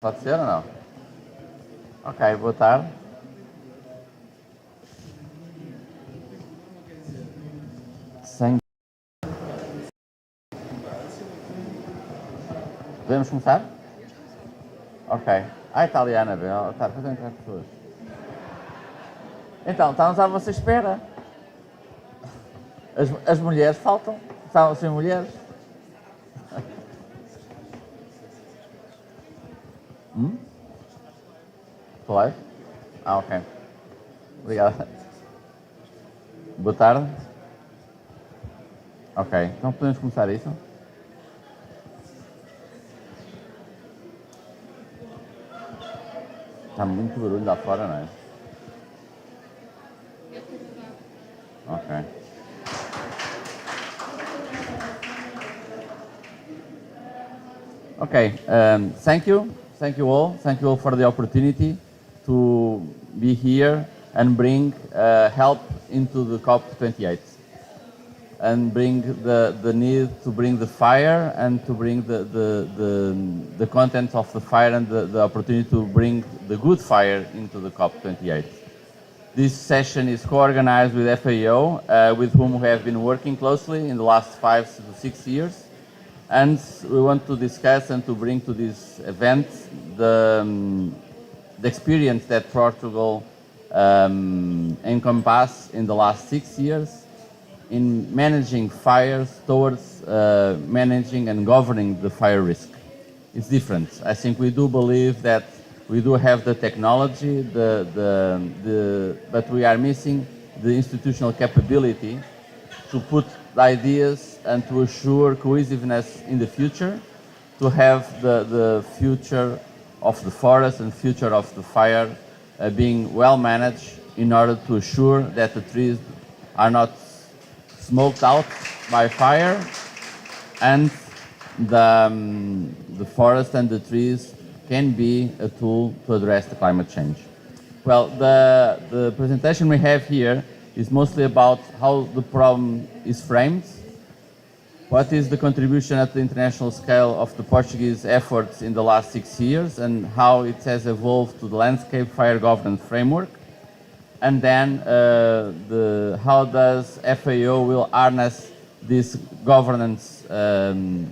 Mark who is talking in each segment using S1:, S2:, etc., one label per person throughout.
S1: Pode ser ou não? Ok, boa tarde. Sem... Podemos começar? Ok. Está ali a Anabel. Está, depois entrar pessoas. Então, estamos à vossa espera. As mulheres faltam. Estão sem mulheres. Claro. Ok. Obrigado. Boa tarde. Ok. Então podemos começar isso? Está muito barulho lá fora, não é? Ok. Okay, thank you. Thank you all. Thank you all for the opportunity to be here and bring help into the COP28 and bring the need to bring the fire and to bring the content of the fire and the opportunity to bring the good fire into the COP28. This session is co-organized with FAO, with whom we have been working closely in the last 5 to 6 years. And we want to discuss and to bring to this event the experience that Portugal encompassed in the last 6 years in managing fires towards managing and governing the fire risk. It's different. I think we do believe that we do have the technology, but we are missing the institutional capability to put the ideas and to assure cohesiveness in the future, to have the future of the forest and future of the fire being well managed in order to assure that the trees are not smoked out by fire and the forest and the trees can be a tool to address the climate change. Well, the presentation we have here is mostly about how the problem is framed, what is the contribution at the international scale of the Portuguese efforts in the last 6 years and how it has evolved to the landscape fire governance framework, and then how does FAO will harness this governance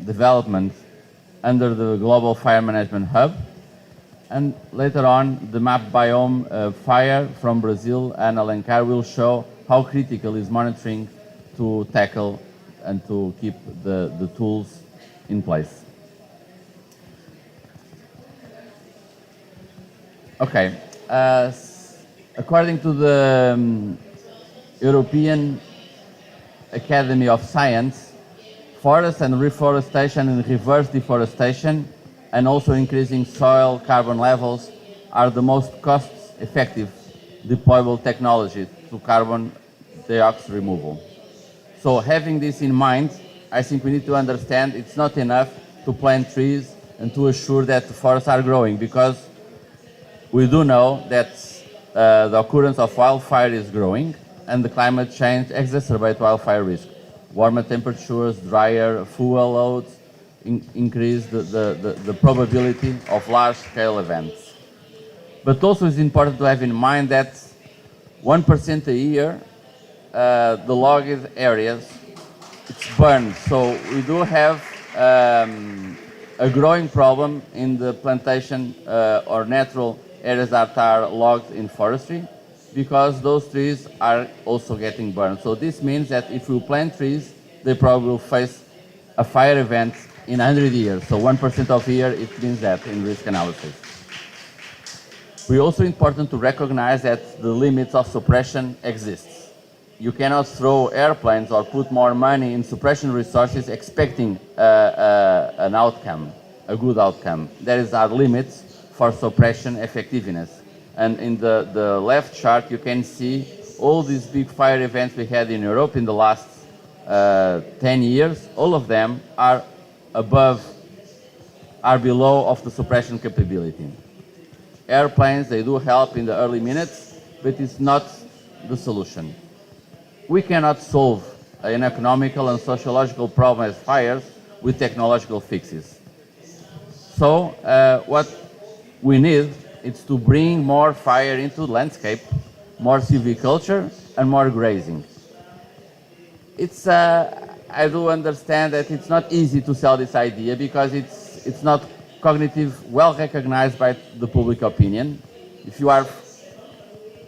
S1: development under the Global Fire Management Hub. And later on, the MAP Biome Fire from Brazil and Alencar will show how critical is monitoring to tackle and to keep the tools in place. Okay. According to the European Academy of Science, forest and reforestation and reverse deforestation and also increasing soil carbon levels are the most cost-effective deployable technology to carbon dioxide removal. So having this in mind, I think we need to understand it's not enough to plant trees and to assure that the forests are growing, because we do know that the occurrence of wildfire is growing and the climate change exacerbates wildfire risk. Warmer temperatures, drier fuel loads increase the probability of large-scale events. But also it's important to have in mind that 1% a year, the logged areas, it's burned. So we do have a growing problem in the plantation or natural areas that are logged in forestry, because those trees are also getting burned. So this means that if we plant trees, they probably will face a fire event in 100 years. So 1% of a year, it means that in risk analysis. We also important to recognize that the limits of suppression exists. You cannot throw airplanes or put more money in suppression resources expecting an outcome, a good outcome. There are limits for suppression effectiveness. And in the left chart, you can see all these big fire events we had in Europe in the last 10 years. All of them are below of the suppression capability. Airplanes, they do help in the early minutes, but it's not the solution. We cannot solve an economical and sociological problem as fires with technological fixes. So what we need is to bring more fire into the landscape, more silviculture, and more grazing. It's I do understand that it's not easy to sell this idea because it's not cognitive, well recognized by the public opinion. If you are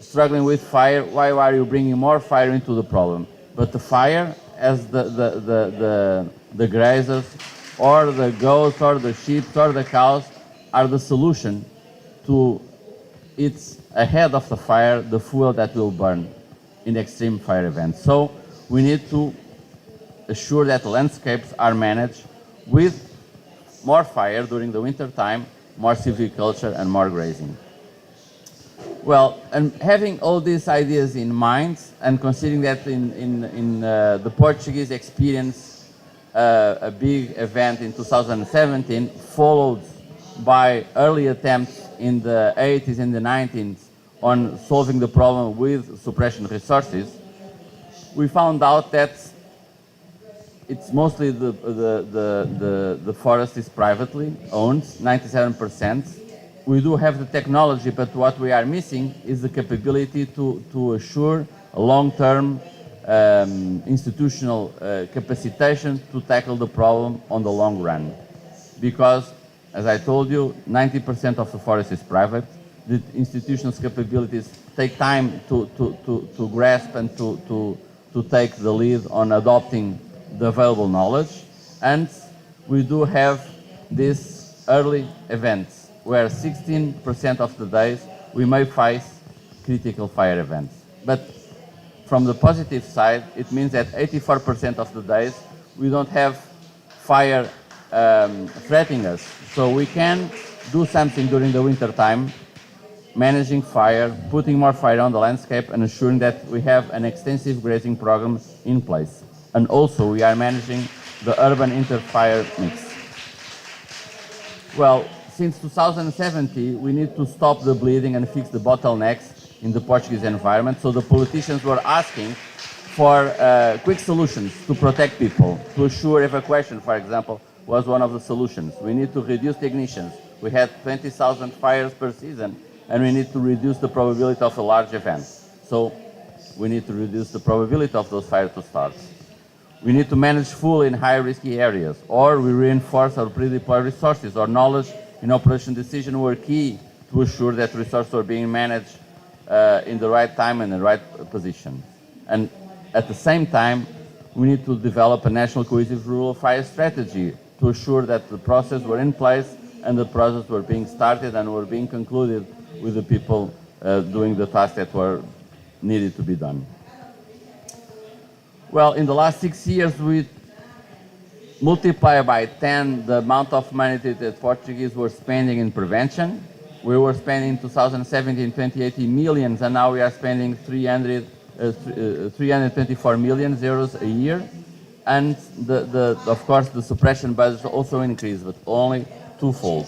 S1: struggling with fire, why are you bringing more fire into the problem? But the fire, as the grazers, or the goats, or the sheep, or the cows, are the solution to it's ahead of the fire, the fuel that will burn in extreme fire events. So we need to assure that landscapes are managed with more fire during the winter time, more silviculture, and more grazing. Well, and having all these ideas in mind, and considering that in the Portuguese experience a big event in 2017, followed by early attempts in the 80s and the 90s on solving the problem with suppression resources, we found out that it's mostly the forest is privately owned, 97%. We do have the technology, but what we are missing is the capability to assure a long-term institutional capacitation to tackle the problem on the long run. Because, as I told you, 90% of the forest is private. The institution's capabilities take time to grasp and to take the lead on adopting the available knowledge. And we do have these early events where 16% of the days we may face critical fire events. But from the positive side, it means that 84% of the days we don't have fire threatening us. So we can do something during the winter time, managing fire, putting more fire on the landscape, and ensuring that we have an extensive grazing program in place. And also we are managing the urban inter-fire mix. Well, since 2017, we need to stop the bleeding and fix the bottlenecks in the Portuguese environment. So the politicians were asking for quick solutions to protect people, to assure evacuation, for example, was one of the solutions. We need to reduce the ignitions. We had 20,000 fires per season, and we need to reduce the probability of a large event. So we need to reduce the probability of those fires to start. We need to manage fuel in high risky areas, or we reinforce our pre-deploy resources. Our knowledge in operation decision were key to assure that resources were being managed in the right time and the right position. And at the same time, we need to develop a national cohesive rural fire strategy to assure that the process were in place and the process were being started and were being concluded with the people doing the tasks that were needed to be done. Well, in the last 6 years, we multiply by 10 the amount of money that Portuguese were spending in prevention. We were spending in 2017 2080 millions, and now we are spending 324 million euros a year. And of course, the suppression budget also increased, but only twofold.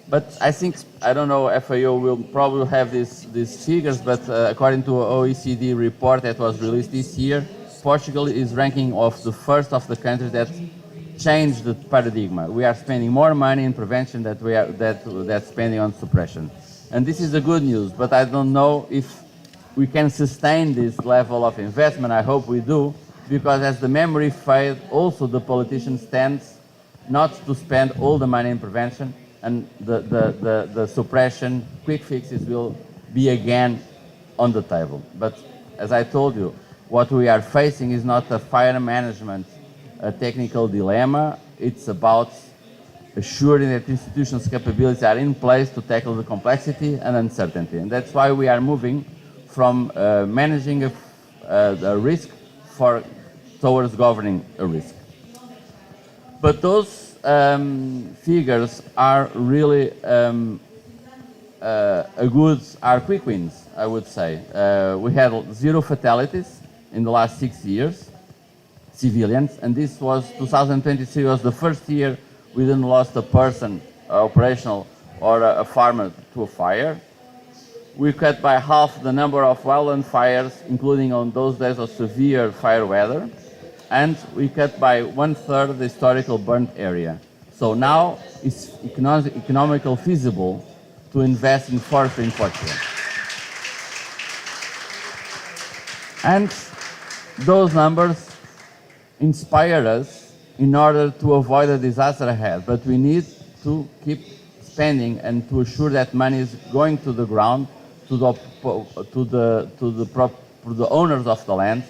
S1: But I think, I don't know, FAO will probably have these figures, but according to an OECD report that was released this year, Portugal is ranking of the first of the countries that changed the paradigm. We are spending more money in prevention than we are spending on suppression. And this is the good news, but I don't know if we can sustain this level of investment. I hope we do, because as the memory fades, also the politician stands not to spend all the money in prevention, and the suppression, quick fixes will be again on the table. But as I told you, what we are facing is not a fire management, a technical dilemma. It's about assuring that institutions' capabilities are in place to tackle the complexity and uncertainty. And that's why we are moving from managing a risk towards governing a risk. But those figures are really quick wins, I would say. We had 0 fatalities in the last 6 years, civilians, and this was 2023 was the first year we didn't lost a person, operational, or a farmer to a fire. We cut by half the number of wildland fires, including on those days of severe fire weather, and we cut by 1/3 the historical burnt area. So now it's economical feasible to invest in forestry in Portugal. And those numbers inspire us in order to avoid a disaster ahead. But we need to keep spending and to assure that money is going to the ground, to the owners of the land,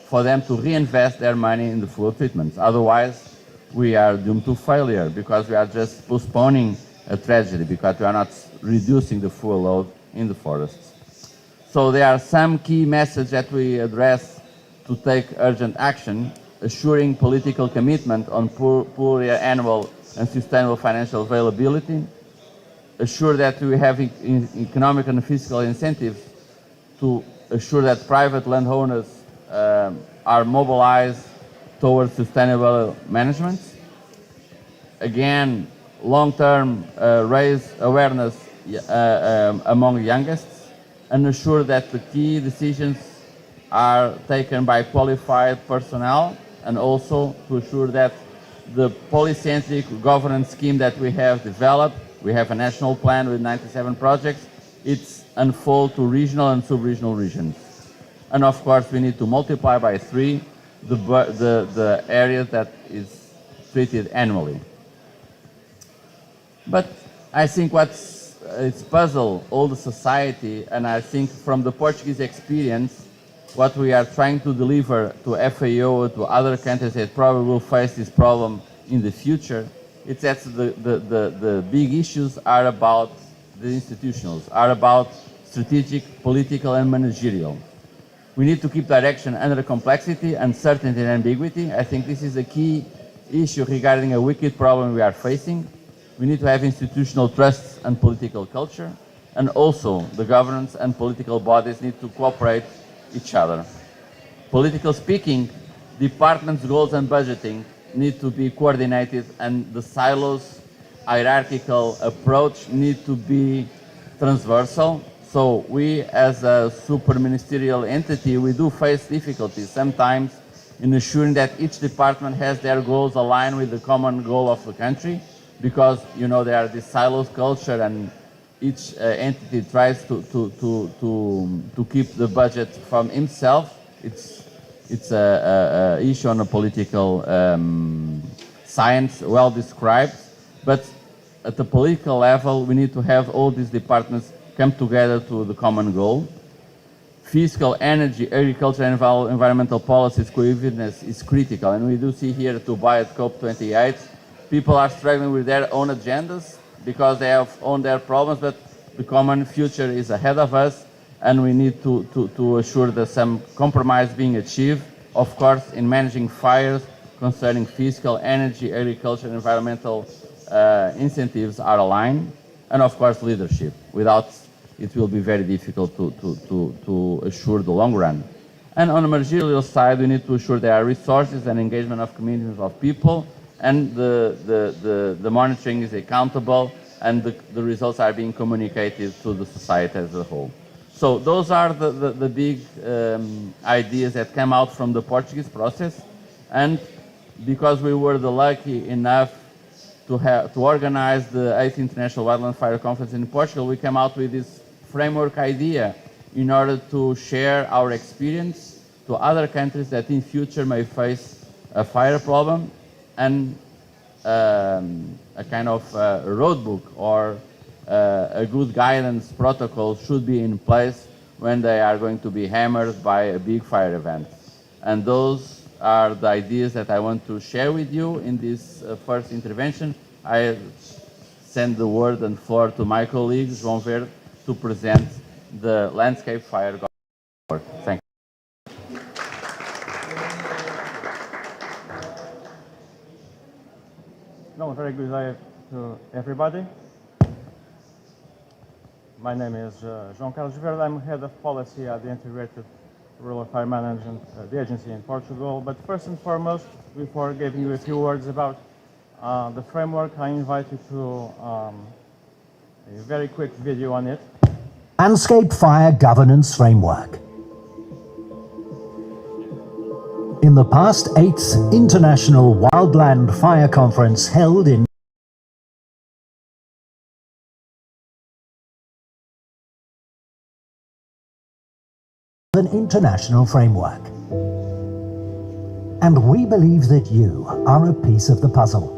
S1: for them to reinvest their money in the fluid treatments. Otherwise, we are doomed to failure because we are just postponing a tragedy, because we are not reducing the fuel load in the forests. So there are some key messages that we address to take urgent action, assuring political commitment on pluriannual and sustainable financial availability, assure that we have economic and fiscal incentives to assure that private landowners are mobilized towards sustainable management. Again, long-term raise awareness among youngest, and assure that the key decisions are taken by qualified personnel, and also to assure that the polycentric governance scheme that we have developed, we have a national plan with 97 projects, it's unfold to regional and sub-regional regions. And of course, we need to multiply by 3 the area that is treated annually. But I think it's puzzled all the society, and I think from the Portuguese experience, what we are trying to deliver to FAO, to other countries that probably will face this problem in the future, it's that the big issues are about the institutionals, are about strategic, political, and managerial. We need to keep direction under complexity, uncertainty, and ambiguity. I think this is a key issue regarding a wicked problem we are facing. We need to have institutional trust and political culture, and also the governance and political bodies need to cooperate each other. Political speaking, departments' goals and budgeting need to be coordinated, and the silos hierarchical approach need to be transversal. So we, as a super-ministerial entity, we do face difficulties sometimes in assuring that each department has their goals aligned with the common goal of the country, because, you know, there are this silos culture, and each entity tries to keep the budget from himself. It's a issue on a political science, well described, but at the political level, we need to have all these departments come together to the common goal. Fiscal, energy, agriculture, and environmental policies cohesiveness is critical, and we do see here to Dubai at COP28, people are struggling with their own agendas because they have own their problems, but the common future is ahead of us, and we need to assure that some compromise being achieved, of course, in managing fires concerning fiscal, energy, agriculture, and environmental incentives are aligned, and of course leadership. Without it will be very difficult to assure the long run. And on the managerial side, we need to assure there are resources and engagement of communities of people, and the monitoring is accountable, and the results are being communicated to the society as a whole. So those are the big ideas that came out from the Portuguese process, and because we were lucky enough to organize the 8th International Wildland Fire Conference in Portugal, we came out with this framework idea in order to share our experience to other countries that in future may face a fire problem, and a kind of road book or a good guidance protocol should be in place when they are going to be hammered by a big fire event. And those are the ideas that I want to share with you in this first intervention. I send the word and floor to my colleague, João Verde, to present the landscape fire. Thank you.
S2: No, very good day to everybody. My name is João Carlos Verde. I'm head of policy at the Integrated Rural Fire Management, the agency in Portugal. But first and foremost, before giving you a few words about the framework, I invite you to a very quick video on it.
S3: Landscape Fire Governance Framework. In the past 8th International Wildland Fire Conference held in international framework. And we believe that you are a piece of the puzzle.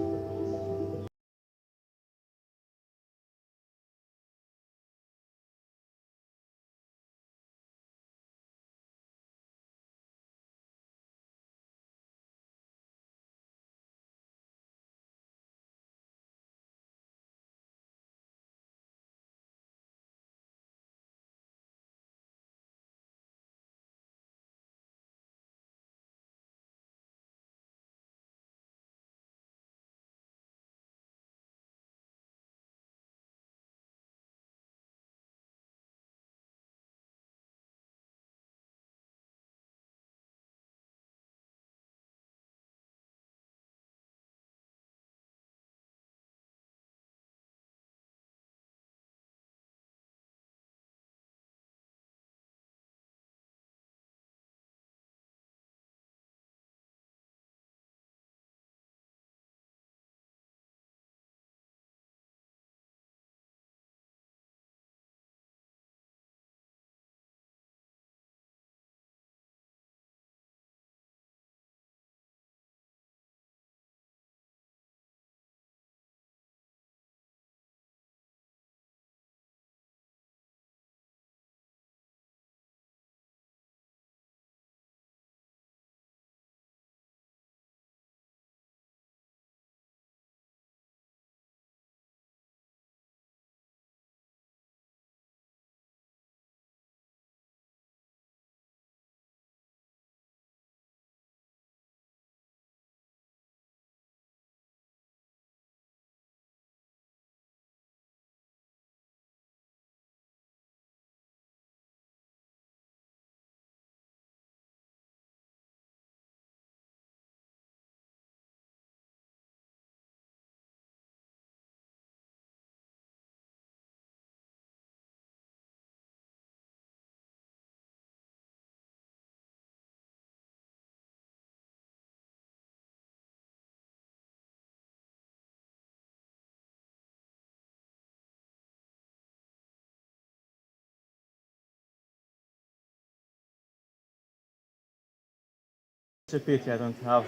S2: It's a pity I don't have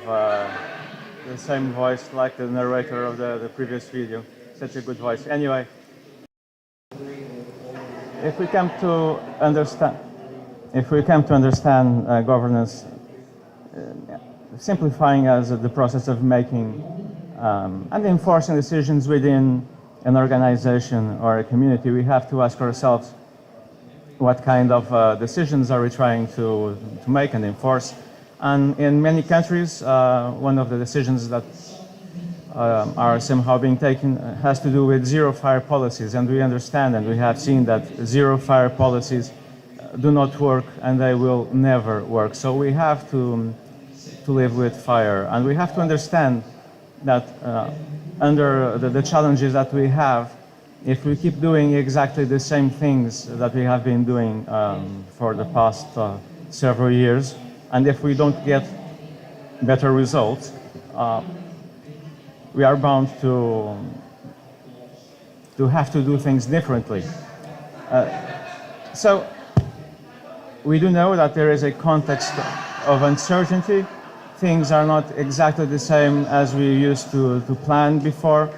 S2: the same voice like the narrator of the previous video. Such a good voice. Anyway, if we come to understand governance, simplifying as the process of making and enforcing decisions within an organization or a community, we have to ask ourselves what kind of decisions are we trying to make and enforce. And in many countries, one of the decisions that are somehow being taken has to do with zero-fire policies. And we understand and we have seen that zero-fire policies do not work and they will never work. So we have to live with fire. And we have to understand that under the challenges that we have, if we keep doing exactly the same things that we have been doing for the past several years, and if we don't get better results, we are bound to have to do things differently. So we do know that there is a context of uncertainty. Things are not exactly the same as we used to plan before.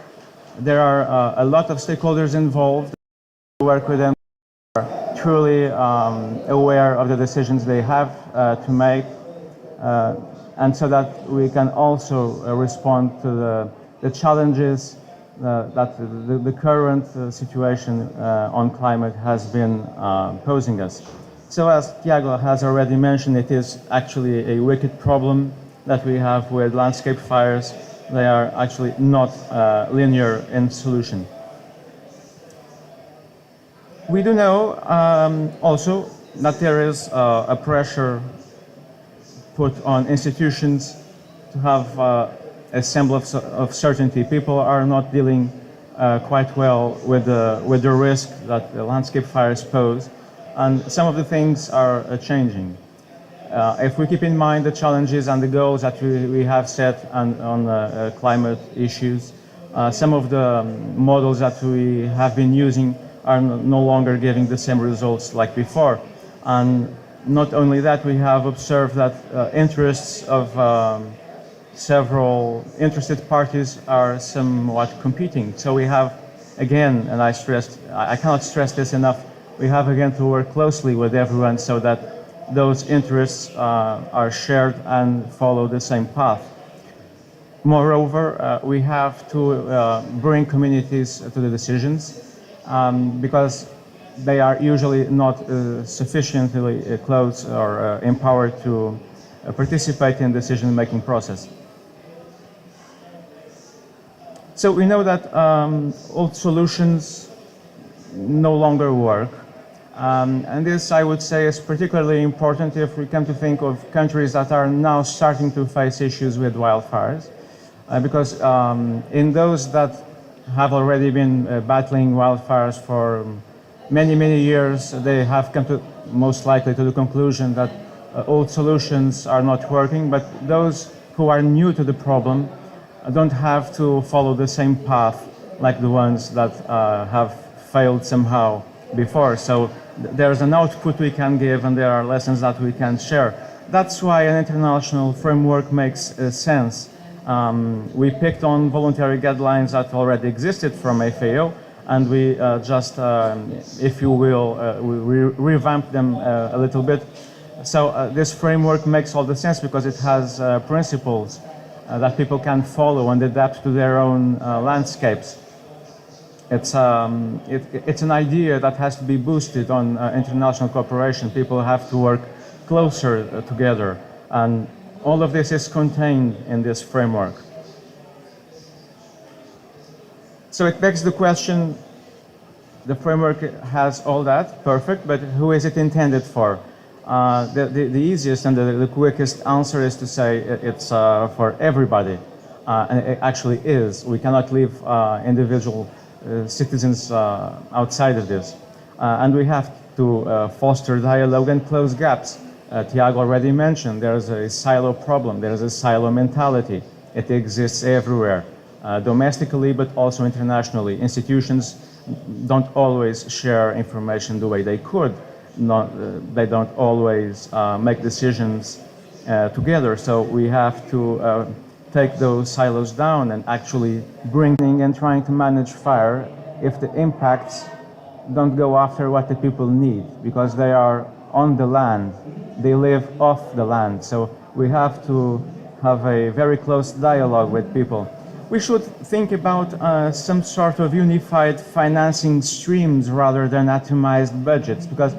S2: There are a lot of stakeholders involved. We work with them, truly aware of the decisions they have to make, and so that we can also respond to the challenges that the current situation on climate has been posing us. So as Tiago has already mentioned, it is actually a wicked problem that we have with landscape fires. They are actually not linear in solution. We do know also that there is a pressure put on institutions to have a semblance of certainty. People are not dealing quite well with the risk that the landscape fires pose, and some of the things are changing. If we keep in mind the challenges and the goals that we have set on climate issues, some of the models that we have been using are no longer giving the same results like before. And Not only that, we have observed that interests of several interested parties are somewhat competing. So we have, again, and I cannot stress this enough, we have again to work closely with everyone so that those interests are shared and follow the same path. Moreover, we have to bring communities to the decisions because they are usually not sufficiently close or empowered to participate in the decision-making process. So we know that old solutions no longer work. And this, I would say, is particularly important if we come to think of countries that are now starting to face issues with wildfires. Because in those that have already been battling wildfires for many, many years, they have come to, most likely, to the conclusion that old solutions are not working, but those who are new to the problem don't have to follow the same path like the ones that have failed somehow before. So there's an output we can give and there are lessons that we can share. That's why an international framework makes sense. We picked on voluntary guidelines that already existed from FAO, and we just, if you will, we revamped them a little bit. So this framework makes all the sense because it has principles that people can follow and adapt to their own landscapes. It's an idea that has to be boosted on international cooperation. People have to work closer together, and all of this is contained in this framework. So it begs the question, the framework has all that, perfect, but who is it intended for? The easiest and the quickest answer is to say it's for everybody, and it actually is. We cannot leave individual citizens outside of this. And we have to foster dialogue and close gaps. Tiago already mentioned there's a silo problem, there's a silo mentality. It exists everywhere, domestically but also internationally. Institutions don't always share information the way they could. They don't always make decisions together. So we have to take those silos down and actually bringing and trying to manage fire if the impacts don't go after what the people need, because they are on the land, they live off the land. So we have to have a very close dialogue with people. We should think about some sort of unified financing streams rather than atomized budgets, because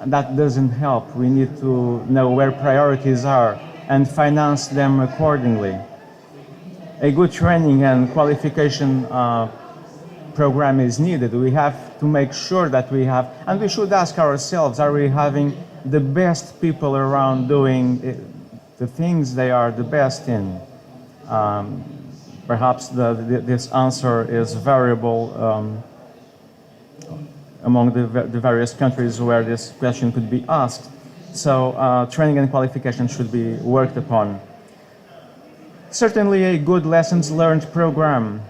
S2: that doesn't help. We need to know where priorities are and finance them accordingly. A good training and qualification program is needed. We have to make sure that we have, and we should ask ourselves, are we having the best people around doing the things they are the best in? Perhaps this answer is variable among the various countries where this question could be asked. So training and qualification should be worked upon. Certainly a good lessons learned program.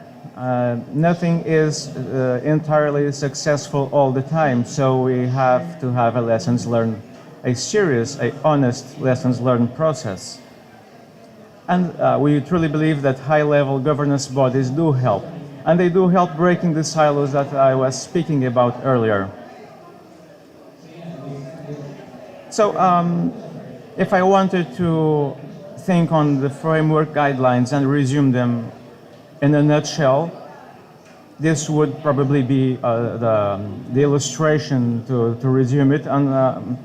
S2: Nothing is entirely successful all the time, so we have to have a lessons learned, a serious, a honest lessons learned process. And we truly believe that high-level governance bodies do help, and they do help breaking the silos that I was speaking about earlier. So if I wanted to think on the framework guidelines and resume them in a nutshell, this would probably be the illustration to resume it. And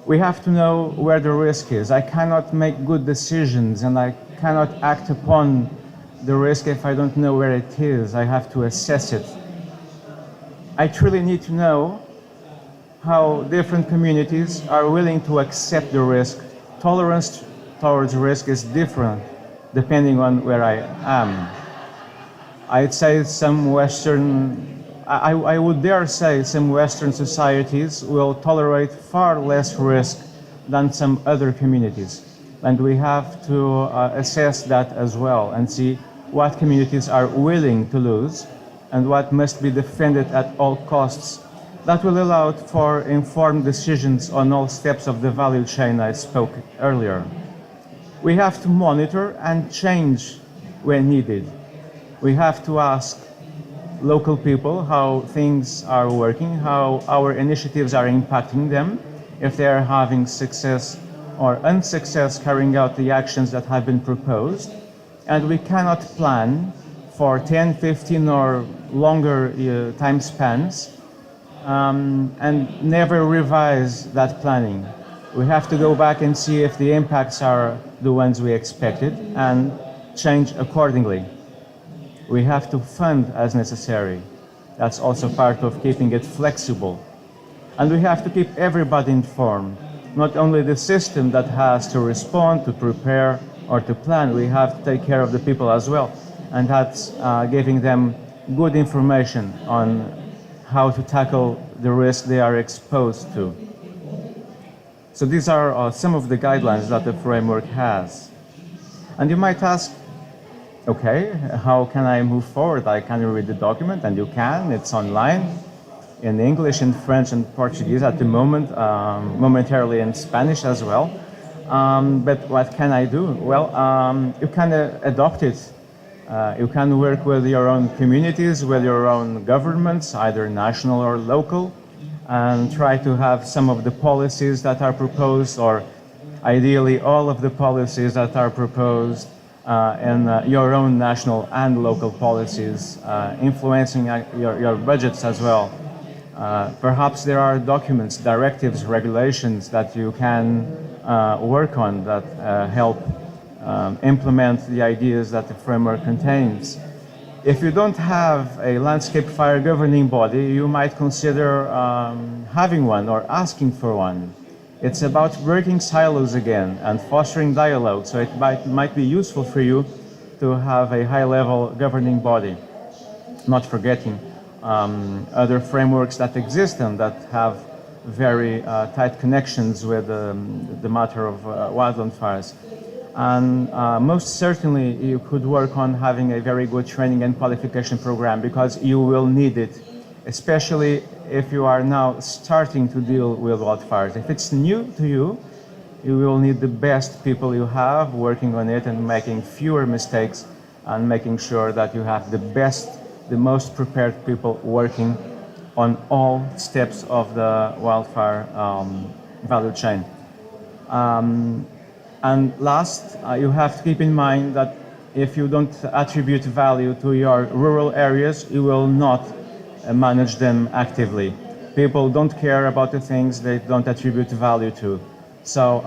S2: we have to know where the risk is. I cannot make good decisions and I cannot act upon the risk if I don't know where it is. I have to assess it. I truly need to know how different communities are willing to accept the risk. Tolerance towards risk is different depending on where I am. I'd say some Western, I would dare say some Western societies will tolerate far less risk than some other communities. And we have to assess that as well and see what communities are willing to lose and what must be defended at all costs. that will allow for informed decisions on all steps of the value chain I spoke earlier. We have to monitor and change when needed. We have to ask local people how things are working, how our initiatives are impacting them, if they are having success or unsuccess carrying out the actions that have been proposed. And we cannot plan for 10, 15 or longer time spans and never revise that planning. We have to go back and see if the impacts are the ones we expected and change accordingly. We have to fund as necessary. That's also part of keeping it flexible. And we have to keep everybody informed, not only the system that has to respond, to prepare, or to plan. We have to take care of the people as well. And that's giving them good information on how to tackle the risk they are exposed to. So these are some of the guidelines that the framework has. And you might ask, okay, how can I move forward? I can read the document, and you can. It's online in English, in French, and Portuguese at the moment, momentarily in Spanish as well. But what can I do? Well, you can adopt it. You can work with your own communities, with your own governments, either national or local, and try to have some of the policies that are proposed, or ideally all of the policies that are proposed in your own national and local policies, influencing your budgets as well. Perhaps there are documents, directives, regulations that you can work on that help implement the ideas that the framework contains. If you don't have a landscape fire governing body, you might consider having one or asking for one. It's about breaking silos again and fostering dialogue, so it might be useful for you to have a high-level governing body, not forgetting other frameworks that exist and that have very tight connections with the matter of wildland fires. And most certainly you could work on having a very good training and qualification program, because you will need it, especially if you are now starting to deal with wildfires. If it's new to you, you will need the best people you have working on it and making fewer mistakes and making sure that you have the best, the most prepared people working on all steps of the wildfire value chain. And last, you have to keep in mind that if you don't attribute value to your rural areas, you will not manage them actively. People don't care about the things they don't attribute value to. So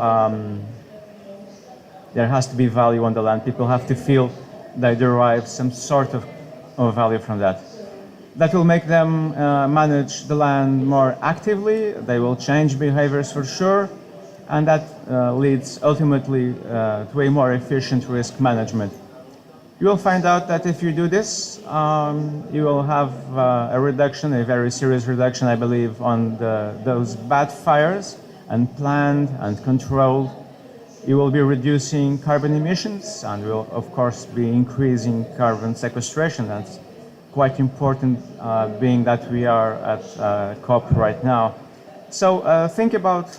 S2: there has to be value on the land. People have to feel they derive some sort of value from that. That will make them manage the land more actively. They will change behaviors for sure. And that leads ultimately to a more efficient risk management. You will find out that if you do this, you will have a reduction, a very serious reduction, I believe, on those bad fires, and planned and controlled. You will be reducing carbon emissions, and will, of course, be increasing carbon sequestration. That's quite important, being that we are at COP right now. So think about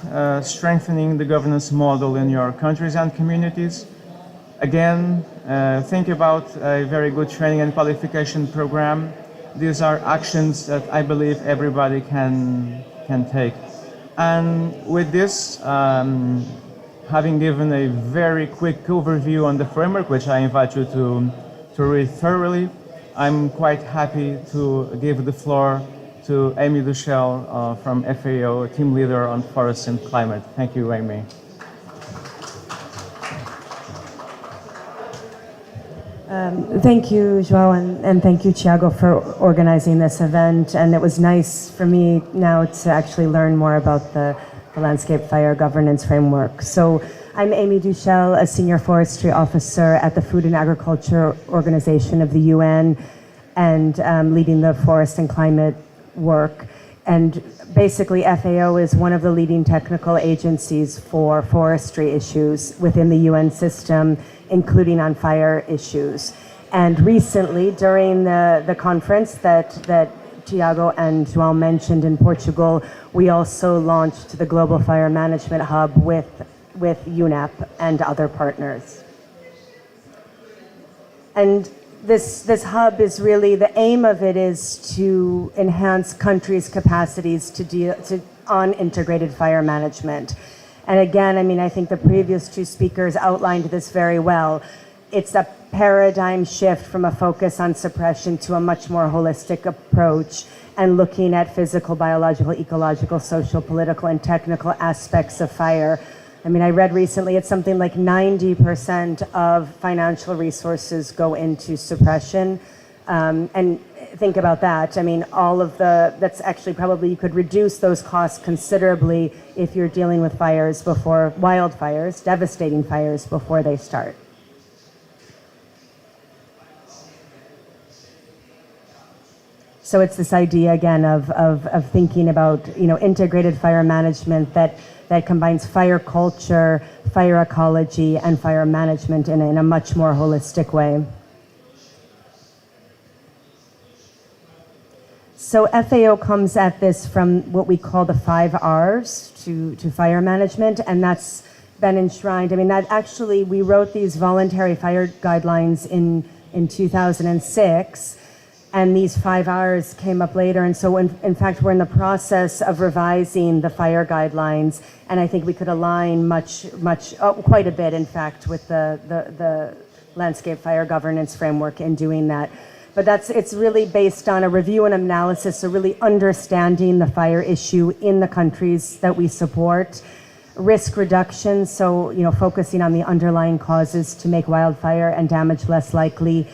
S2: strengthening the governance model in your countries and communities. Again, think about a very good training and qualification program. These are actions that I believe everybody can take. And with this, having given a very quick overview on the framework, which I invite you to read thoroughly, I'm quite happy to give the floor to Amy Duchel from FAO, team leader on forests and climate. Thank you, Amy.
S4: Thank you, João, and thank you, Thiago, for organizing this event. And it was nice for me now to actually learn more about the Landscape Fire Governance Framework. So I'm Amy Duchel, a senior forestry officer at the Food and Agriculture Organization of the UN, and leading the forest and climate work. And basically FAO is one of the leading technical agencies for forestry issues within the UN system, including on fire issues. And recently, during the conference that Tiago and João mentioned in Portugal, we also launched the Global Fire Management Hub with UNEP and other partners. And this hub is really, the aim of it is to enhance countries' capacities on integrated fire management. And again, I mean, I think the previous two speakers outlined this very well. It's a paradigm shift from a focus on suppression to a much more holistic approach and looking at physical, biological, ecological, social, political, and technical aspects of fire. I mean, I read recently it's something like 90% of financial resources go into suppression. And think about that. I mean, that's actually probably, you could reduce those costs considerably if you're dealing with fires before, wildfires, devastating fires before they start. So it's this idea again of thinking about, you know, integrated fire management that combines fire culture, fire ecology, and fire management in a much more holistic way. So FAO comes at this from what we call the 5 R's to fire management, and that's been enshrined. I mean, that actually, we wrote these voluntary fire guidelines in 2006, and these 5 R's came up later. And so in fact, we're in the process of revising the fire guidelines, and I think we could align quite a bit, in fact, with the landscape fire governance framework in doing that. But it's really based on a review and analysis, so really understanding the fire issue in the countries that we support. Risk reduction, so, you know, focusing on the underlying causes to make wildfire and damage less likely.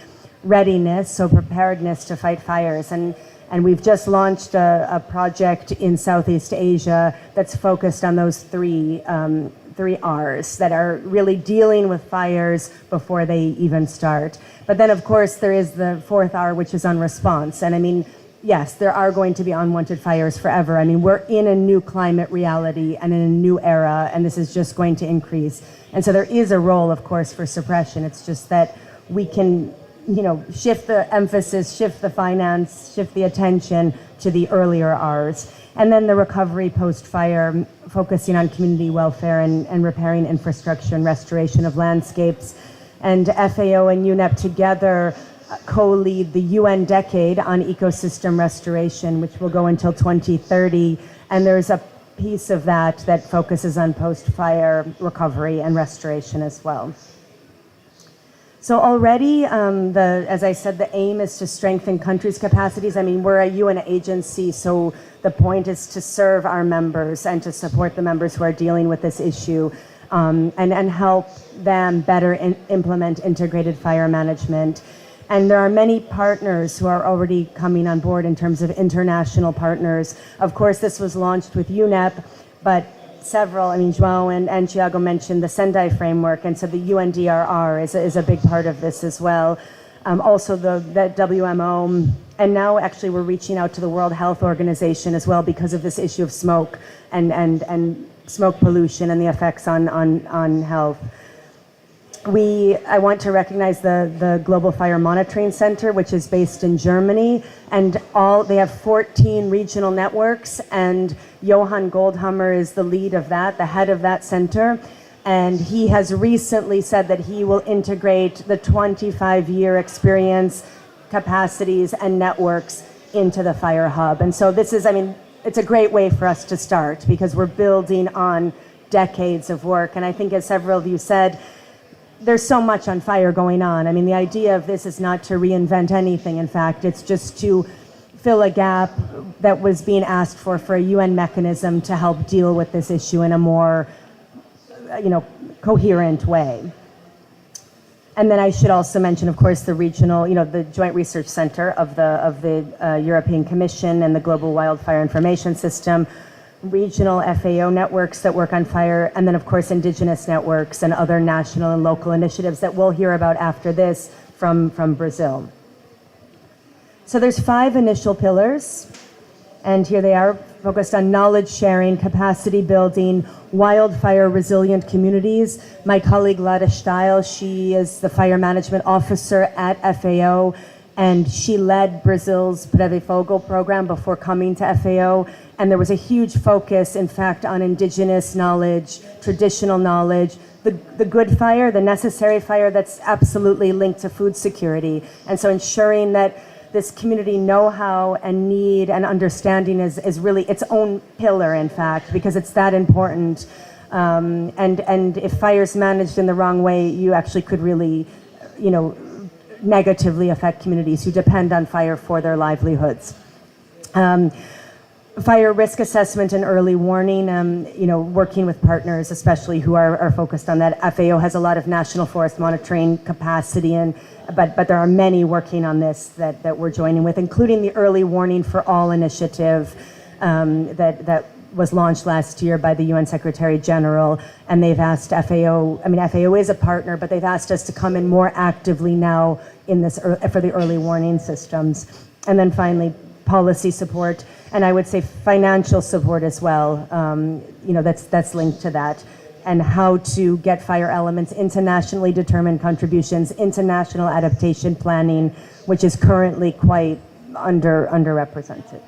S4: Readiness, so preparedness to fight fires. And we've just launched a project in Southeast Asia that's focused on those three R's that are really dealing with fires before they even start. But then, of course, there is the 4th R, which is on response. And I mean, yes, there are going to be unwanted fires forever. I mean, we're in a new climate reality and in a new era, and this is just going to increase. And so there is a role, of course, for suppression. It's just that we can, you know, shift the emphasis, shift the finance, shift the attention to the earlier R's. And then the recovery post-fire, focusing on community welfare and repairing infrastructure and restoration of landscapes. And FAO and UNEP together co-lead the UN Decade on Ecosystem Restoration, which will go until 2030. And there's a piece of that focuses on post-fire recovery and restoration as well. So already, as I said, the aim is to strengthen countries' capacities. I mean, we're a UN agency, so the point is to serve our members and to support the members who are dealing with this issue, and help them better implement integrated fire management. And there are many partners who are already coming on board in terms of international partners. Of course, this was launched with UNEP, but several, I mean, João and Tiago mentioned the Sendai framework, and so the UNDRR is a big part of this as well. Also the WMO, and now actually we're reaching out to the World Health Organization as well because of this issue of smoke and smoke pollution and the effects on health. I want to recognize the Global Fire Monitoring Center, which is based in Germany, and they have 14 regional networks, and Johan Goldhammer is the lead of that, the head of that center, and he has recently said that he will integrate the 25-year experience, capacities, and networks into the Fire Hub. And so this is, I mean, it's a great way for us to start because we're building on decades of work, and I think as several of you said, there's so much on fire going on. I mean, the idea of this is not to reinvent anything. In fact, it's just to fill a gap that was being asked for a UN mechanism to help deal with this issue in a more, you know, coherent way. And then I should also mention, of course, the regional, you know, the Joint Research Center of the European Commission and the Global Wildfire Information System, regional FAO networks that work on fire, and then of course indigenous networks and other national and local initiatives that we'll hear about after this from Brazil. So there's 5 initial pillars, and here they are, focused on knowledge sharing, capacity building, wildfire resilient communities. My colleague Lada Steil, she is the fire management officer at FAO, and she led Brazil's Breve Fogo program before coming to FAO. And there was a huge focus, in fact, on indigenous knowledge, traditional knowledge, the good fire, the necessary fire that's absolutely linked to food security. And so ensuring that this community know-how and need and understanding is really its own pillar, in fact, because it's that important. And if fire's managed in the wrong way, you actually could really, negatively affect communities who depend on fire for their livelihoods. Fire risk assessment and early warning, working with partners, especially who are focused on that. FAO has a lot of national forest monitoring capacity, but there are many working on this that we're joining with, including the Early Warning for All initiative that was launched last year by the UN Secretary General, and they've asked FAO, FAO is a partner, but they've asked us to come in more actively now in this for the early warning systems. And then finally, policy support, and I would say financial support as well, that's linked to that, and how to get fire elements into nationally determined contributions, into national adaptation planning, which is currently quite underrepresented.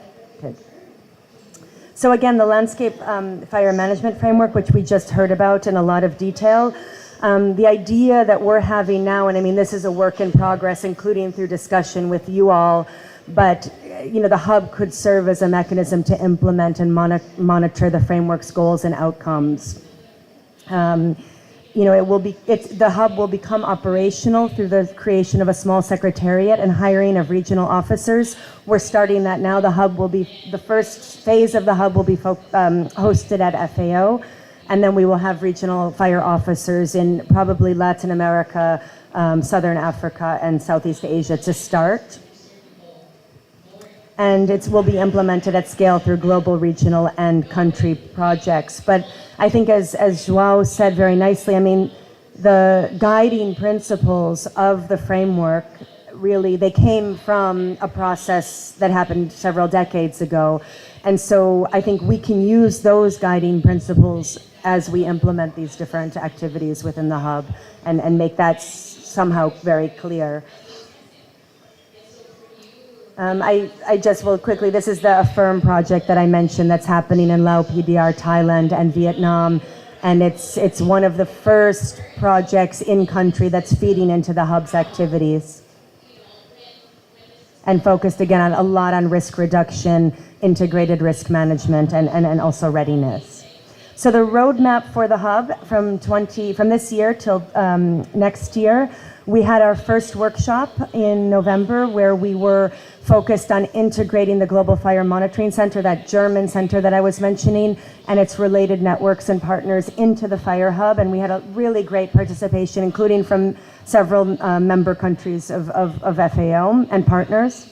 S4: So again, the landscape fire management framework, which we just heard about in a lot of detail, the idea that we're having now, and this is a work in progress, including through discussion with you all, but the hub could serve as a mechanism to implement and monitor the framework's goals and outcomes. The hub will become operational through the creation of a small secretariat and hiring of regional officers. We're starting that now. The first phase of the hub will be hosted at FAO, and then we will have regional fire officers in probably Latin America, Southern Africa, and Southeast Asia to start. And it will be implemented at scale through global, regional, and country projects. But I think as João said very nicely, the guiding principles of the framework, really, they came from a process that happened several decades ago. And so I think we can use those guiding principles as we implement these different activities within the hub and make that somehow very clear. I just will quickly, this is the Affirm project that I mentioned that's happening in Lao PDR, Thailand, and Vietnam. And it's one of the first projects in country that's feeding into the hub's activities. And focused again a lot on risk reduction, integrated risk management, and also readiness. So the roadmap for the hub from this year till next year, we had our first workshop in November where we were focused on integrating the Global Fire Monitoring Center, that German center that I was mentioning, and its related networks and partners into the Fire Hub. And we had a really great participation, including from several member countries of FAO and partners.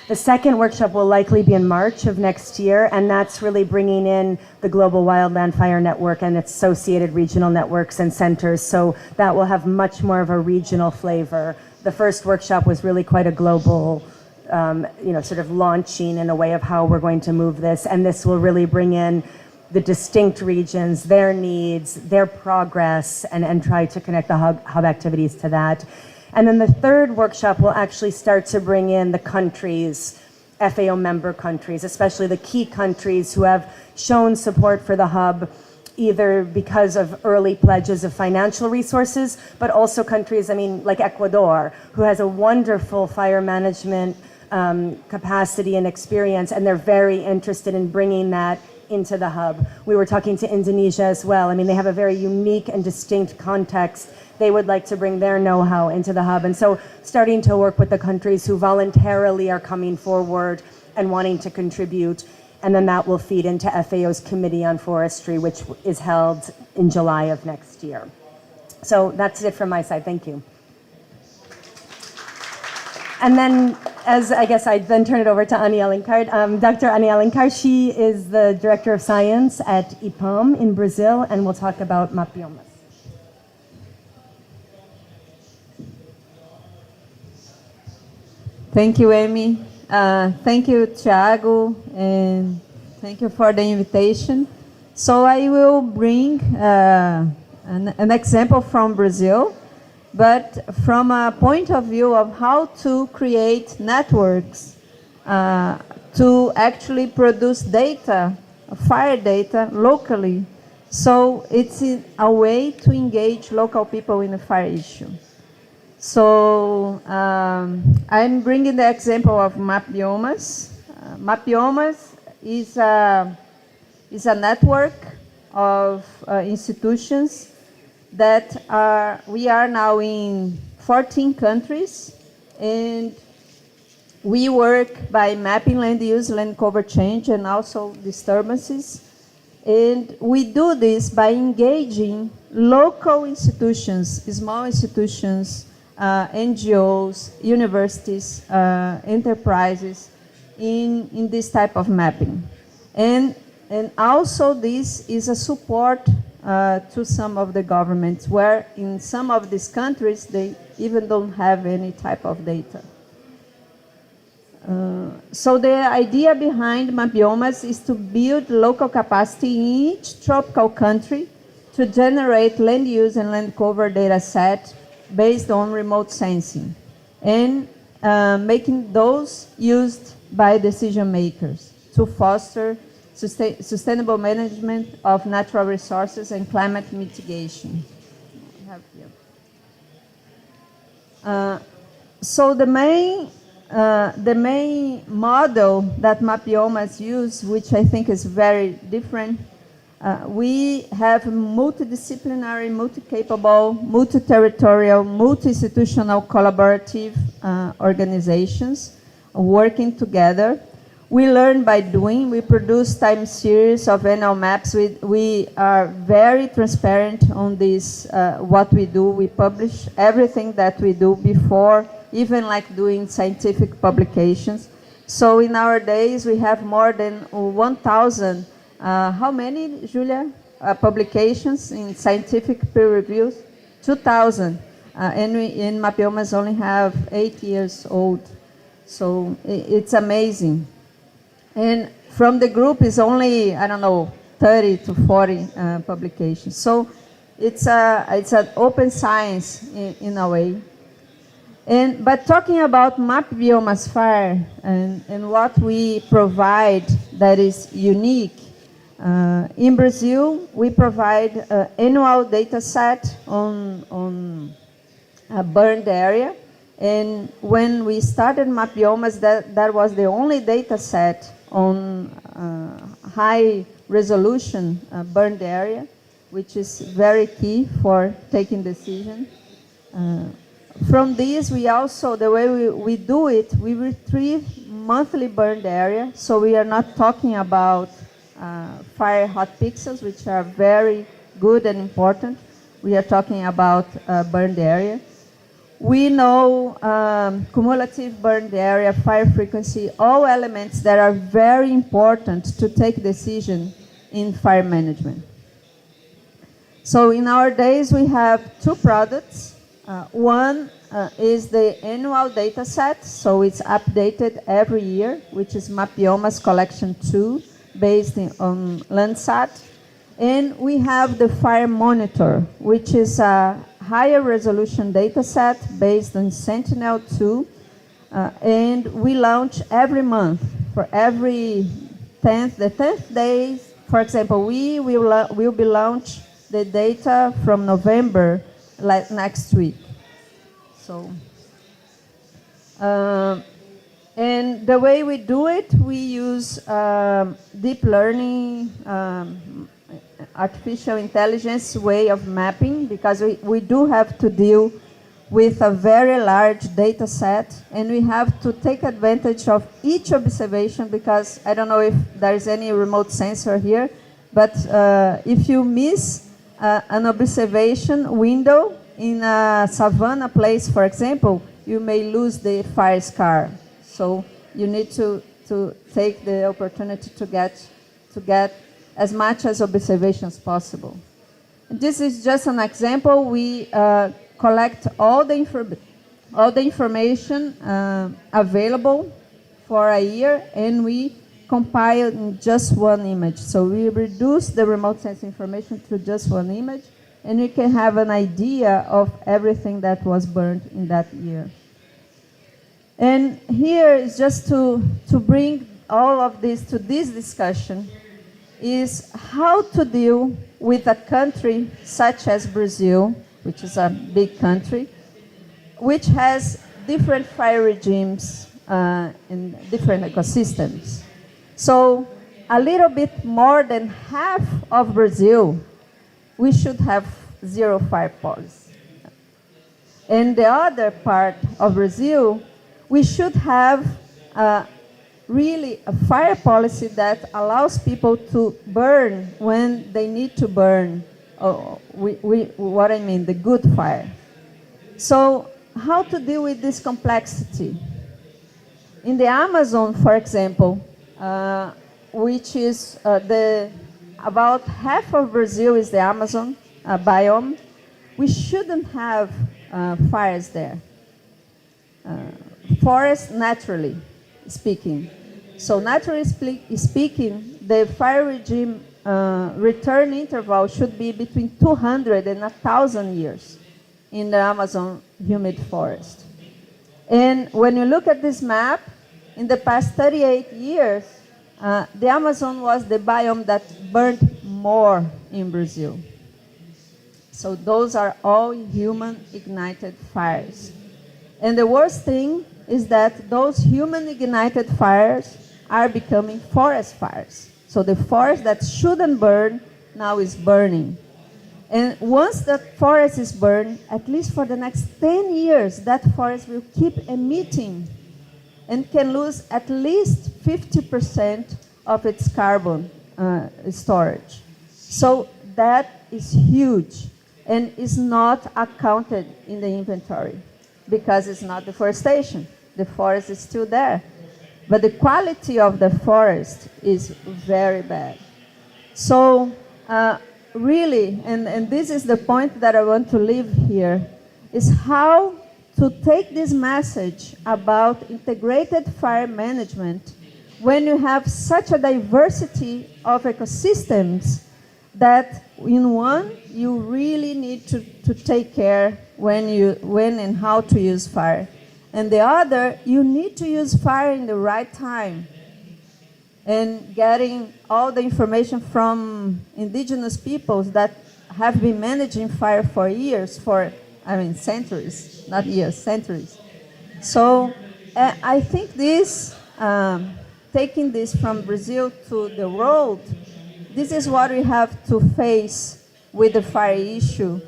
S4: The second workshop will likely be in March of next year, and that's really bringing in the Global Wildland Fire Network and its associated regional networks and centers, so that will have much more of a regional flavor. The first workshop was really quite a global, sort of launching in a way of how we're going to move this, and this will really bring in the distinct regions, their needs, their progress, and try to connect the hub activities to that. And then the third workshop will actually start to bring in the countries, FAO member countries, especially the key countries who have shown support for the hub, either because of early pledges of financial resources, but also countries, like Ecuador, who has a wonderful fire management capacity and experience, and they're very interested in bringing that into the hub. We were talking to Indonesia as well. They have a very unique and distinct context. They would like to bring their know-how into the hub. And so starting to work with the countries who voluntarily are coming forward and wanting to contribute. And then that will feed into FAO's Committee on Forestry, which is held in July of next year. So that's it from my side. Thank you. And then, as I guess I then turn it over to Annie Alencar. Dr. Annie Alencar, she is the Director of Science at IPAM in Brazil, and we'll talk about Mapiomas.
S5: Thank you, Amy. Thank you, Thiago, and thank you for the invitation. So I will bring an example from Brazil. but from a point of view of how to create networks to actually produce data, fire data locally. So it's a way to engage local people in the fire issue. So I'm bringing the example of Mapbiomas. Mapbiomas is a network of institutions that we are now in 14 countries, and we work by mapping land use, land cover change, and also disturbances. And we do this by engaging local institutions, small institutions, NGOs, universities, enterprises in this type of mapping. And also this is a support to some of the governments, where in some of these countries they even don't have any type of data. So the idea behind Mapbiomas is to build local capacity in each tropical country to generate land use and land cover data set based on remote sensing, and making those used by decision makers to foster sustainable management of natural resources and climate mitigation. So the main model that Mapbiomas use, which I think is very different, we have multidisciplinary, multi-capable, multi-territorial, multi-institutional collaborative organizations working together. We learn by doing. We produce time series of annual maps. We are very transparent on this, what we do. We publish everything that we do before, even like doing scientific publications. So in our days, we have more than 1,000, how many, Julia? Publications in scientific peer reviews? 2,000. And we in Mapbiomas only have 8 years old. So it's amazing. And from the group is only, I don't know, 30 to 40 publications. So it's an open science in a way. But talking about Mapbiomas Fire and what we provide that is unique, in Brazil we provide an annual data set on a burned area. And when we started Mapbiomas, that was the only data set on high resolution burned area, which is very key for taking decisions. From this, we also, the way we do it, we retrieve monthly burned area. So we are not talking about fire hot pixels, which are very good and important. We are talking about burned area. We know cumulative burned area, fire frequency, all elements that are very important to take decision in fire management. So in our days, we have two products. One is the annual data set, so it's updated every year, which is Mapbiomas Collection 2, based on Landsat. And we have the Fire Monitor, which is a higher resolution data set based on Sentinel-2. And we launch every month. For every the 10th day, for example, we will be launch the data from November, like next week. So, and the way we do it, we use deep learning, artificial intelligence way of mapping, because we do have to deal with a very large data set, and we have to take advantage of each observation, because I don't know if there is any remote sensor here, but if you miss an observation window in a savanna place, for example, you may lose the fire scar. So you need to take the opportunity to get as much as observation as possible. And this is just an example. We collect all the information available for a year, and we compile in just one image. So we reduce the remote sensing information to just one image, and you can have an idea of everything that was burned in that year. And here is just to bring all of this to this discussion is how to deal with a country such as Brazil, which is a big country, which has different fire regimes and different ecosystems. So a little bit more than half of Brazil, we should have zero fire policy. And the other part of Brazil, we should have really a fire policy that allows people to burn when they need to burn. What I mean, the good fire. So how to deal with this complexity? In the Amazon, for example, which is about half of Brazil is the Amazon biome, we shouldn't have fires there. Forests, naturally speaking. So naturally speaking, the fire regime return interval should be between 200 and 1,000 years in the Amazon humid forest. And when you look at this map, in the past 38 years, the Amazon was the biome that burned more in Brazil. So those are all human-ignited fires. And the worst thing is that those human-ignited fires are becoming forest fires. So the forest that shouldn't burn now is burning. And once that forest is burned, at least for the next 10 years, that forest will keep emitting and can lose at least 50% of its carbon storage. So that is huge and is not accounted in the inventory because it's not deforestation. The forest is still there. But the quality of the forest is very bad. So really, and this is the point that I want to leave here, is how to take this message about integrated fire management when you have such a diversity of ecosystems that in one you really need to take care when and how to use fire. And the other, you need to use fire in the right time. And getting all the information from indigenous peoples that have been managing fire for years, centuries, not years, centuries. So I think this, taking this from Brazil to the world, this is what we have to face with the fire issue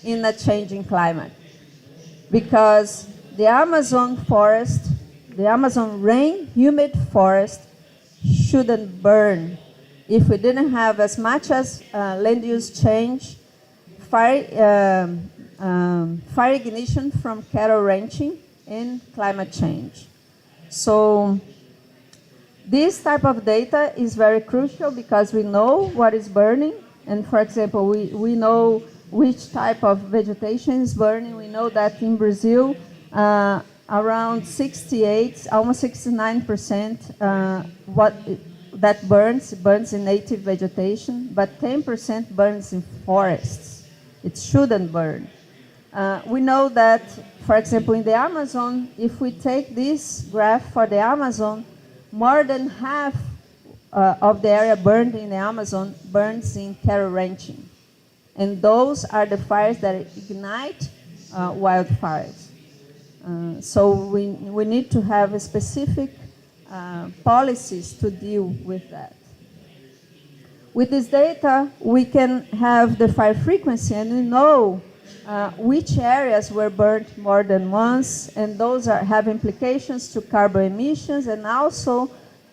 S5: in a changing climate. Because the Amazon forest, the Amazon rain humid forest shouldn't burn. If we didn't have as much as land use change, fire ignition from cattle ranching, and climate change. So this type of data is very crucial because we know what is burning. And for example, we know which type of vegetation is burning. We know that in Brazil, around 68, almost 69% that burns in native vegetation, but 10% burns in forests. It shouldn't burn. We know that, for example, in the Amazon, if we take this graph for the Amazon, more than half of the area burned in the Amazon burns in cattle ranching. And those are the fires that ignite wildfires. So we need to have specific policies to deal with that. With this data, we can have the fire frequency, and we know which areas were burnt more than once, and those have implications to carbon emissions and also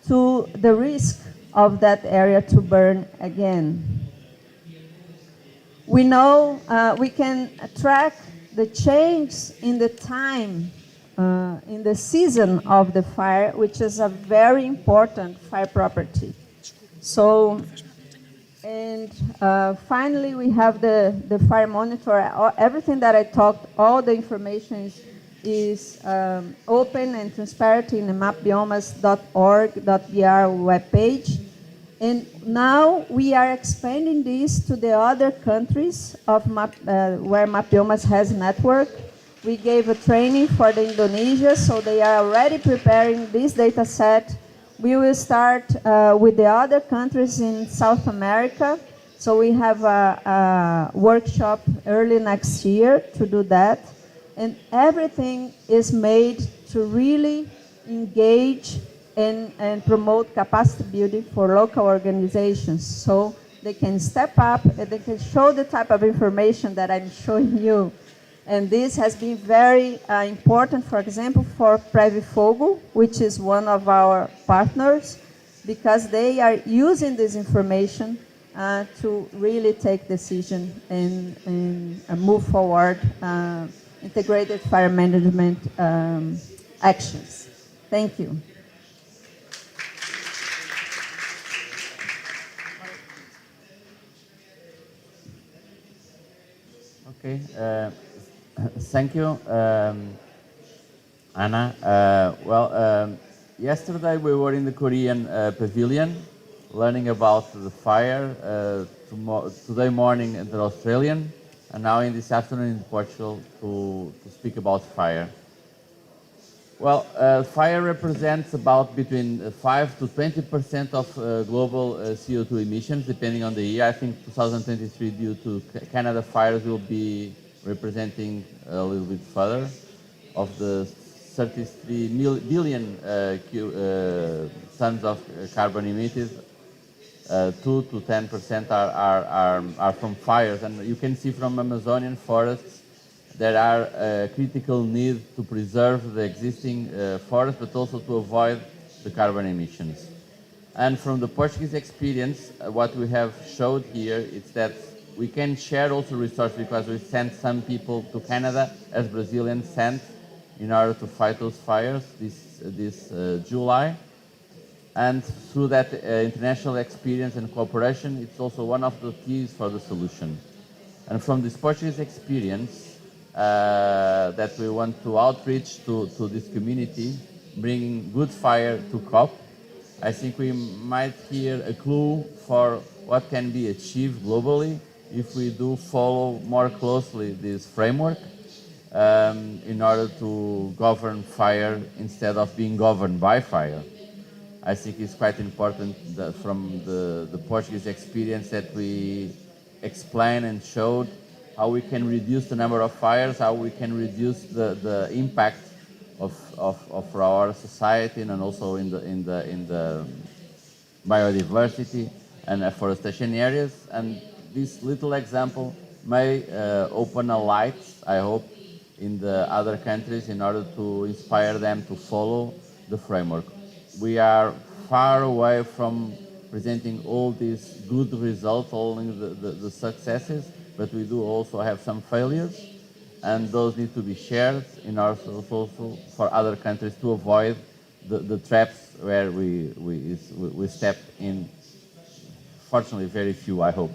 S5: to the risk of that area to burn again. We know we can track the change in the time, in the season of the fire, which is a very important fire property. So, and finally, we have the fire monitor. Everything that I talked, all the information is open and transparent in the mapbiomas.org.br webpage. And now we are expanding this to the other countries of where Mapiomas has network. We gave a training for the Indonesia, so they are already preparing this data set. We will start with the other countries in South America. So we have a workshop early next year to do that. And everything is made to really engage and promote capacity building for local organizations, so they can step up and they can show the type of information that I'm showing you. And this has been very important, for example, for Preve Fogo, which is one of our partners, because they are using this information to really take decision and move forward integrated fire management actions. Thank you.
S1: Okay, thank you, Anna. Yesterday we were in the Korean pavilion learning about the fire. Today morning in the Australian, and now in this afternoon in Portugal to speak about fire. Well, fire represents about between 5 to 20% of global CO2 emissions, depending on the year. I think 2023, due to Canada fires, will be representing a little bit further. Of the 33 billion tons of carbon emitted, 2 to 10% are from fires. And you can see from Amazonian forests there are a critical need to preserve the existing forest, but also to avoid the carbon emissions. And from the Portuguese experience, what we have showed here is that we can share also resources, because we sent some people to Canada, as Brazilians sent, in order to fight those fires this July. And through that international experience and cooperation, it's also one of the keys for the solution. And from this Portuguese experience, that we want to outreach to this community, bringing good fire to COP. I think we might hear a clue for what can be achieved globally if we do follow more closely this framework in order to govern fire instead of being governed by fire. I think it's quite important that from the Portuguese experience that we explain and showed how we can reduce the number of fires, how we can reduce the impact of our society, and also in the biodiversity and afforestation areas. And this little example may open a light, I hope, in the other countries in order to inspire them to follow the framework. We are far away from presenting all these good results, only the successes, but we do also have some failures, and those need to be shared in order also for other countries to avoid the traps where we step in. Fortunately, very few, I hope.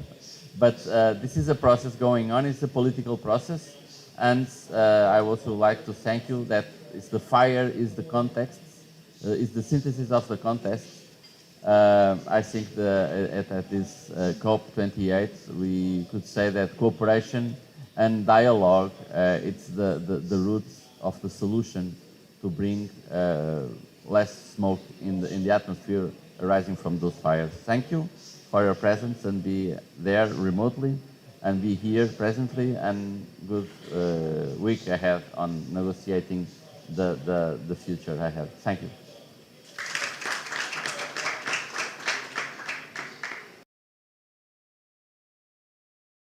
S1: But this is a process going on. It's a political process, and I also like to thank you that the fire is the context, is the synthesis of the context. I think at this COP28 we could say that cooperation and dialogue it's the roots of the solution to bring less smoke in the atmosphere arising from those fires. Thank you for your presence, and be there remotely and be here presently, and good week ahead on negotiating the future ahead. Thank you.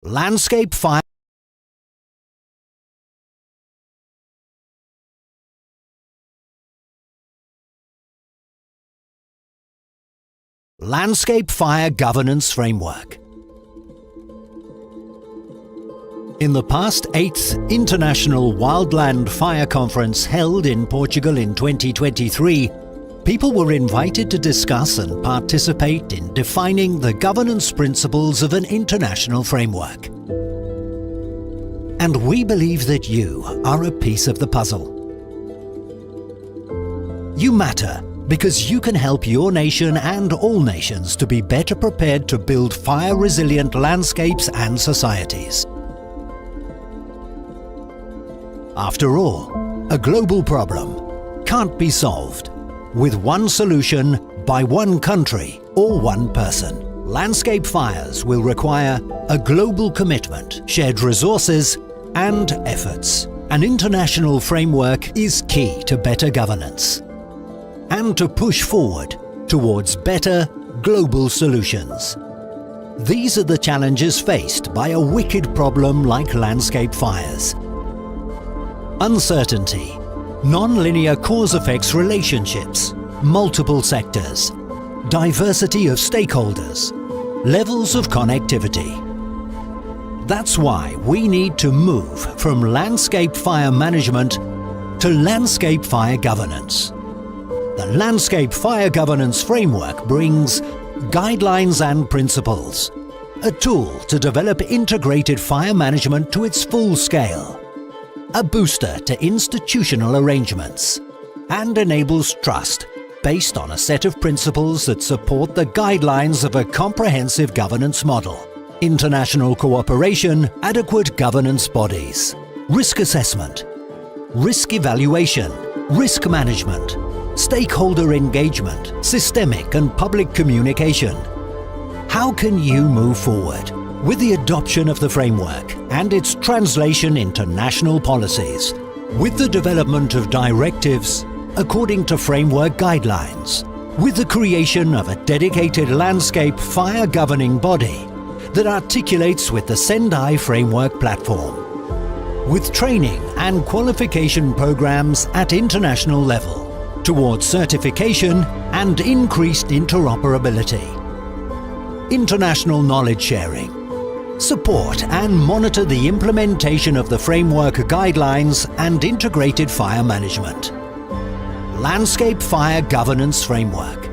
S3: Landscape fire. Landscape Fire Governance Framework. In the past 8th International Wildland Fire Conference held in Portugal in 2023, people were invited to discuss and participate in defining the governance principles of an international framework. And we believe that you are a piece of the puzzle. You matter because you can help your nation and all nations to be better prepared to build fire-resilient landscapes and societies. After all, a global problem can't be solved with one solution by one country or one person. Landscape fires will require a global commitment, shared resources and efforts. An international framework is key to better governance and to push forward towards better global solutions. These are the challenges faced by a wicked problem like landscape fires. Uncertainty, non-linear cause-effects relationships, multiple sectors, diversity of stakeholders, levels of connectivity. That's why we need to move from landscape fire management to landscape fire governance. The Landscape Fire Governance Framework brings guidelines and principles, a tool to develop integrated fire management to its full scale, a booster to institutional arrangements, and enables trust based on a set of principles that support the guidelines of a comprehensive governance model. International cooperation, adequate governance bodies, risk assessment, risk evaluation, risk management, stakeholder engagement, systemic and public communication. How can you move forward with the adoption of the framework and its translation into national policies, with the development of directives according to framework guidelines, with the creation of a dedicated landscape fire governing body that articulates with the Sendai Framework Platform, with training and qualification programs at international level towards certification and increased interoperability, international knowledge sharing, support and monitor the implementation of the framework guidelines and integrated fire management. Landscape Fire Governance Framework.